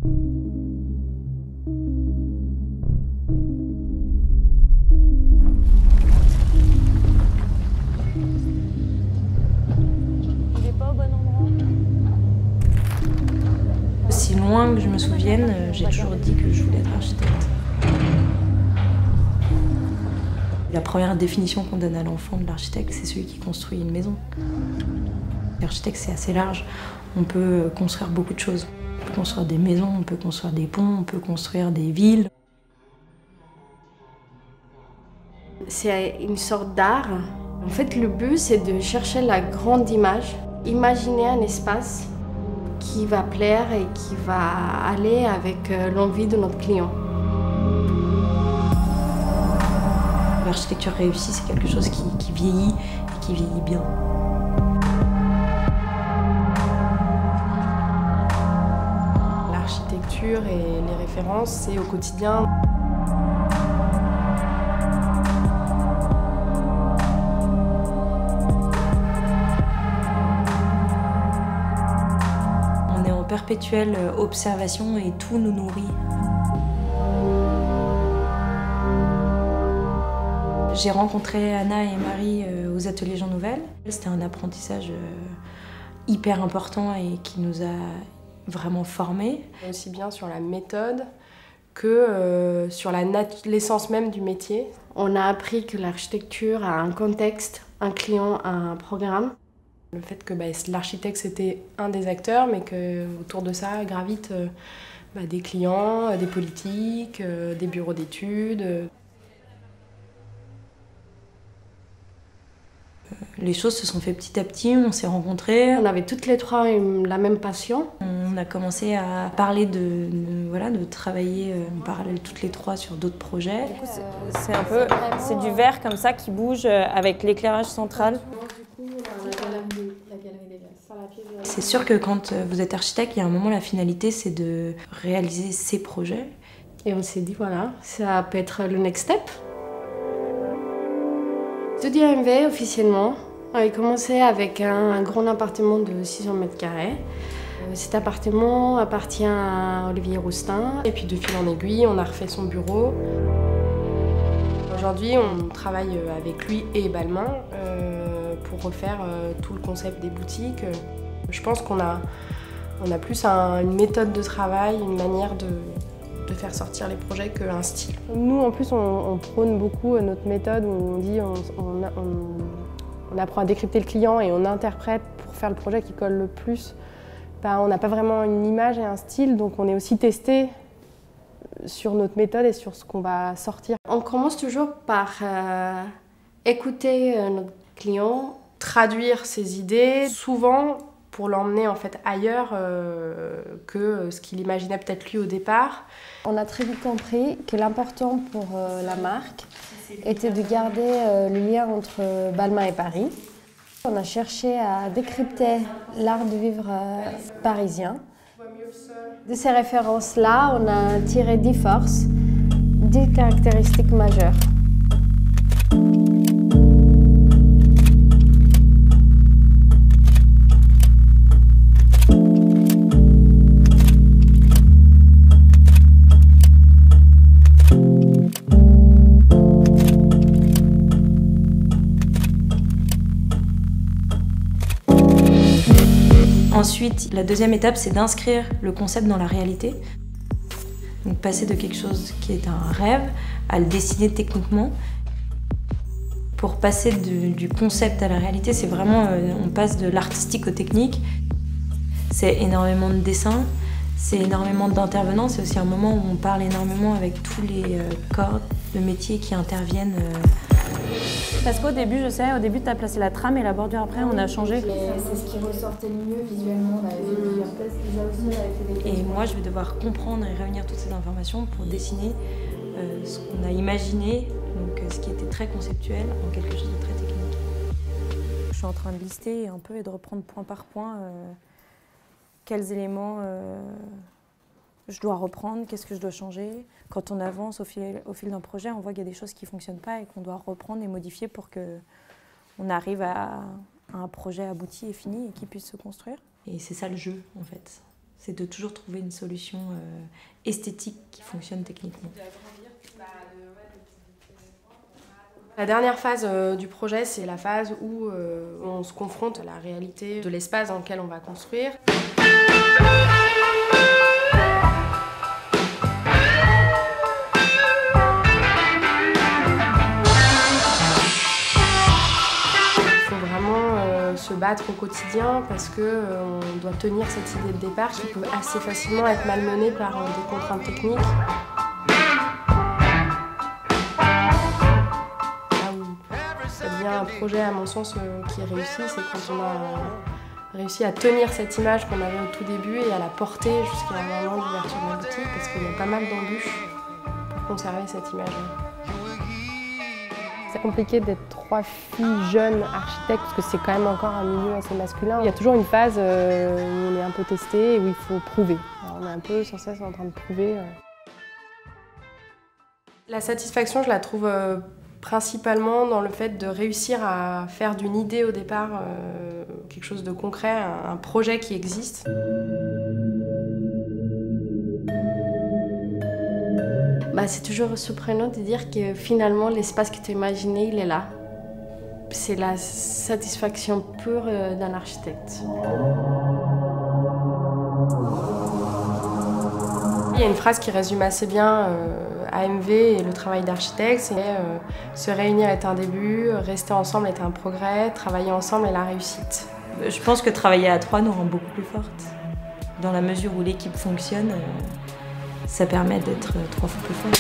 Si loin que je me souvienne, j'ai toujours dit que je voulais être architecte. La première définition qu'on donne à l'enfant de l'architecte, c'est celui qui construit une maison. L'architecte, c'est assez large. On peut construire beaucoup de choses. On peut construire des maisons, on peut construire des ponts, on peut construire des villes. C'est une sorte d'art. En fait, le but, c'est de chercher la grande image, imaginer un espace qui va plaire et qui va aller avec l'envie de notre client. L'architecture réussie, c'est quelque chose qui vieillit et qui vieillit bien. L'architecture et les références, c'est au quotidien. On est en perpétuelle observation et tout nous nourrit. J'ai rencontré Anna et Marie aux ateliers Jean Nouvel. C'était un apprentissage hyper important et qui nous a vraiment formés. Aussi bien sur la méthode que sur l'essence même du métier. On a appris que l'architecture a un contexte, un client, un programme. Le fait que l'architecte c'était un des acteurs, mais qu'autour de ça gravitent des clients, des politiques, des bureaux d'études. Les choses se sont fait petit à petit, on s'est rencontrés. On avait toutes les trois la même passion. On a commencé à parler de travailler en parallèle toutes les trois sur d'autres projets. Du coup, c'est du verre comme ça qui bouge avec l'éclairage central. C'est sûr que quand vous êtes architecte, il y a un moment, la finalité, c'est de réaliser ces projets. Et on s'est dit, voilà, ça peut être le next step. Studio MV, officiellement, avait commencé avec un grand appartement de 600 mètres carrés. Cet appartement appartient à Olivier Roustin. Et puis de fil en aiguille, on a refait son bureau. Aujourd'hui, on travaille avec lui et Balmain pour refaire tout le concept des boutiques. Je pense qu'on a plus une méthode de travail, une manière de faire sortir les projets qu'un style. Nous, en plus, on prône beaucoup notre méthode où on dit on apprend à décrypter le client et on interprète pour faire le projet qui colle le plus. On n'a pas vraiment une image et un style, donc on est aussi testé sur notre méthode et sur ce qu'on va sortir. On commence toujours par écouter notre client, traduire ses idées, souvent pour l'emmener en fait ailleurs que ce qu'il imaginait peut-être lui au départ. On a très vite compris que l'important pour la marque était de garder le lien entre Balmain et Paris. On a cherché à décrypter l'art de vivre parisien. De ces références-là, on a tiré 10 forces, 10 caractéristiques majeures. Ensuite, la deuxième étape, c'est d'inscrire le concept dans la réalité. Donc passer de quelque chose qui est un rêve à le dessiner techniquement. Pour passer du concept à la réalité, c'est vraiment, on passe de l'artistique au technique. C'est énormément de dessins, c'est énormément d'intervenants. C'est aussi un moment où on parle énormément avec tous les corps de métier qui interviennent. Parce qu'au début, je sais, tu as placé la trame et la bordure après, on a changé. C'est ce qui ressortait le mieux visuellement. On avait fait plusieurs tests, déjà aussi, on avait fait des Et moi, je vais devoir comprendre et réunir toutes ces informations pour dessiner ce qu'on a imaginé, donc ce qui était très conceptuel, en quelque chose de très technique. Je suis en train de lister un peu et de reprendre point par point quels éléments je dois reprendre, qu'est-ce que je dois changer. Quand on avance au fil d'un projet, on voit qu'il y a des choses qui ne fonctionnent pas et qu'on doit reprendre et modifier pour qu'on arrive à un projet abouti et fini et qui puisse se construire. Et c'est ça le jeu, en fait. C'est de toujours trouver une solution esthétique qui fonctionne techniquement. La dernière phase du projet, c'est la phase où on se confronte à la réalité de l'espace dans lequel on va construire. Il faut vraiment se battre au quotidien parce qu'on doit tenir cette idée de départ qui peut assez facilement être malmenée par des contraintes techniques. Ça devient un projet, à mon sens, qui est réussi, c'est quand on a réussi à tenir cette image qu'on avait au tout début et à la porter jusqu'à un moment d'ouverture de la boutique, parce qu'il y a pas mal d'embûches pour conserver cette image-là. C'est compliqué d'être 3 filles jeunes architectes, parce que c'est quand même encore un milieu assez masculin. Il y a toujours une phase où on est un peu testé et où il faut prouver. Alors on est un peu sans cesse en train de prouver. La satisfaction, je la trouve principalement dans le fait de réussir à faire d'une idée au départ quelque chose de concret, un projet qui existe. C'est toujours surprenant de dire que finalement l'espace que tu as imaginé, il est là. C'est la satisfaction pure d'un architecte. Il y a une phrase qui résume assez bien AMV et le travail d'architecte, c'est se réunir est un début, rester ensemble est un progrès, travailler ensemble est la réussite. Je pense que travailler à 3 nous rend beaucoup plus fortes. Dans la mesure où l'équipe fonctionne, ça permet d'être 3 fois plus fort.